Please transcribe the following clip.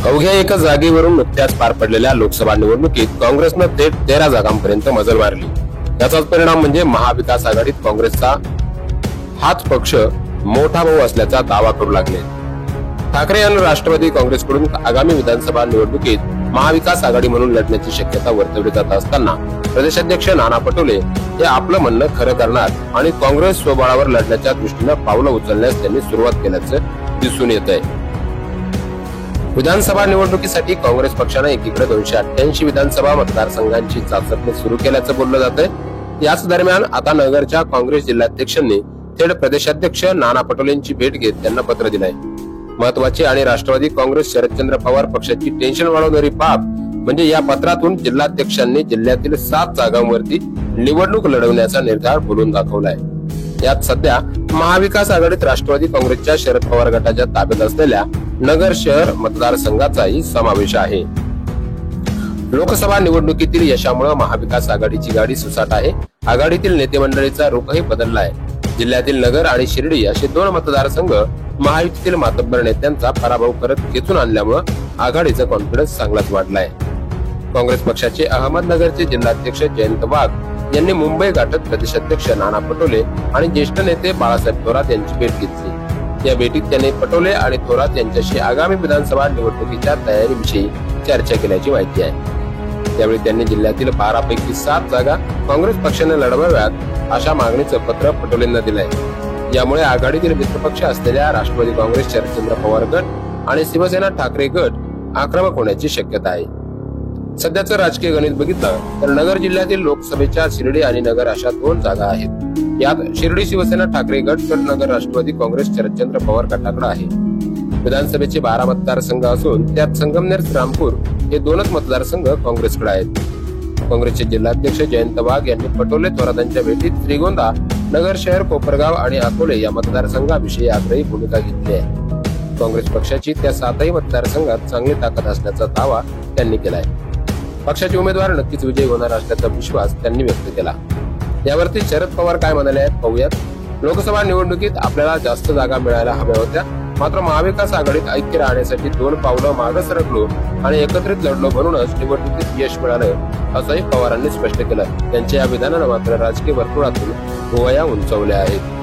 अवघ्या एका जागेवरून नुकत्याच पार पडलेल्या लोकसभा निवडणुकीत काँग्रेसनं थेट 13 जागांपर्यंत मजल मारली। याचाच परिणाम म्हणजे महाविकास आघाडीत काँग्रेसचा हाच पक्ष मोठा भाऊ असल्याचा दावा करू लागले। ठाकरे यांनी राष्ट्रवादी काँग्रेसकडून आगामी विधानसभा निवडणुकीत महाविकास आघाडी म्हणून लढण्याची शक्यता वर्तवली जात असताना प्रदेशाध्यक्ष नाना पटोले हे आपलं म्हणणं खरं करणार आणि काँग्रेस स्वबळावर लढण्याच्या दृष्टीनं पावलं उचलण्यास त्यांनी सुरुवात केल्याचं दिसून येत आहे। विधानसभा निवडणुकीसाठी काँग्रेस पक्षाने एकीकडे 288 विधानसभा मतदारसंघांची चाचपणी सुरू केल्याचं बोललं जात आहे। याच दरम्यान आता नगरच्या काँग्रेस जिल्हाध्यक्षांनी थेट प्रदेशाध्यक्ष नाना पटोलेंची भेट घेत त्यांना पत्र दिलंय। महत्वाची आणि राष्ट्रवादी काँग्रेस शरदचंद्र पवार पक्षाची टेन्शन वाढवणारी बाब म्हणजे या पत्रातून जिल्हाध्यक्षांनी जिल्ह्यातील 7 जागांवरती निवडणूक लढवण्याचा निर्धार बोलून दाखवलाय। यात सध्या महाविकास आघाडीत राष्ट्रवादी काँग्रेसच्या शरद पवार गटाच्या ताब्यात असलेल्या नगर शहर मतदारसंघाचाही समावेश आहे। लोकसभा निवडणुकीतील यशामुळे महाविकास आघाडीची गाडी सुसाट आहे। आघाडीतील नेते मंडळीचा रुखही बदलला आहे। जिल्ह्यातील नगर आणि शिर्डी असे 2 मतदारसंघ महायुतीतील मातब्बर नेत्यांचा पराभव करत खेचून आणल्यामुळे आघाडीचा कॉन्फिडन्स चांगलाच वाढलाय। काँग्रेस पक्षाचे अहमदनगरचे जिल्हाध्यक्ष जयंत वाघ यांनी मुंबई गाठत प्रदेशाध्यक्ष नाना पटोले आणि ज्येष्ठ नेते बाळासाहेब थोरात यांची भेट घेतली। या भेटीत त्यांनी पटोले आणि थोरात यांच्याशी आगामी विधानसभा निवडणुकीच्या तयारीविषयी चर्चा केल्याची माहिती आहे। त्यावेळी त्यांनी जिल्ह्यातील 12 पैकी 7 जागा काँग्रेस पक्षाने लढवाव्यात अशा मागणीचं पत्र पटोलेंना दिलंय। यामुळे आघाडीतील मित्रपक्ष असलेल्या राष्ट्रवादी काँग्रेस शरदचंद्र पवार गट आणि शिवसेना ठाकरे गट आक्रमक होण्याची शक्यता आहे। सध्याचं राजकीय गणित बघितलं तर नगर जिल्ह्यातील लोकसभेच्या शिर्डी आणि नगर अशा 2 जागा आहेत। यात शिर्डी शिवसेना ठाकरे गट तर नगर राष्ट्रवादी काँग्रेस शरदचंद्र पवार गटाकडे आहे। विधानसभेचे 12 मतदारसंघ असून त्यात संगमनेर श्रीरामपूर हे 2च मतदारसंघ काँग्रेसकडे आहेत। काँग्रेसचे जिल्हाध्यक्ष जयंत वाघ यांनी पटोले थोरातांच्या भेटीत श्रीगोंदा, नगर शहर, कोपरगाव आणि अकोले या मतदारसंघाविषयी आग्रही भूमिका घेतली आहे। काँग्रेस पक्षाची त्या 7ही मतदारसंघात चांगली ताकद असल्याचा दावा त्यांनी केलाय। पक्षाचे उमेदवार नक्कीच विजयी होणार असल्याचा विश्वास त्यांनी व्यक्त केला। यावरती शरद पवार काय म्हणाले आहेत पाहूयात। लोकसभा निवडणुकीत आपल्याला जास्त जागा मिळायला हव्या होत्या, मात्र महाविकास आघाडीत ऐक्य राहण्यासाठी 2 पावलं मागे सरकलो आणि एकत्रित लढलो म्हणूनच निवडणुकीत यश मिळालं असंही पवारांनी स्पष्ट केलं। त्यांच्या या विधानानं मात्र राजकीय वर्तुळातून भुवया उंचावल्या आहेत।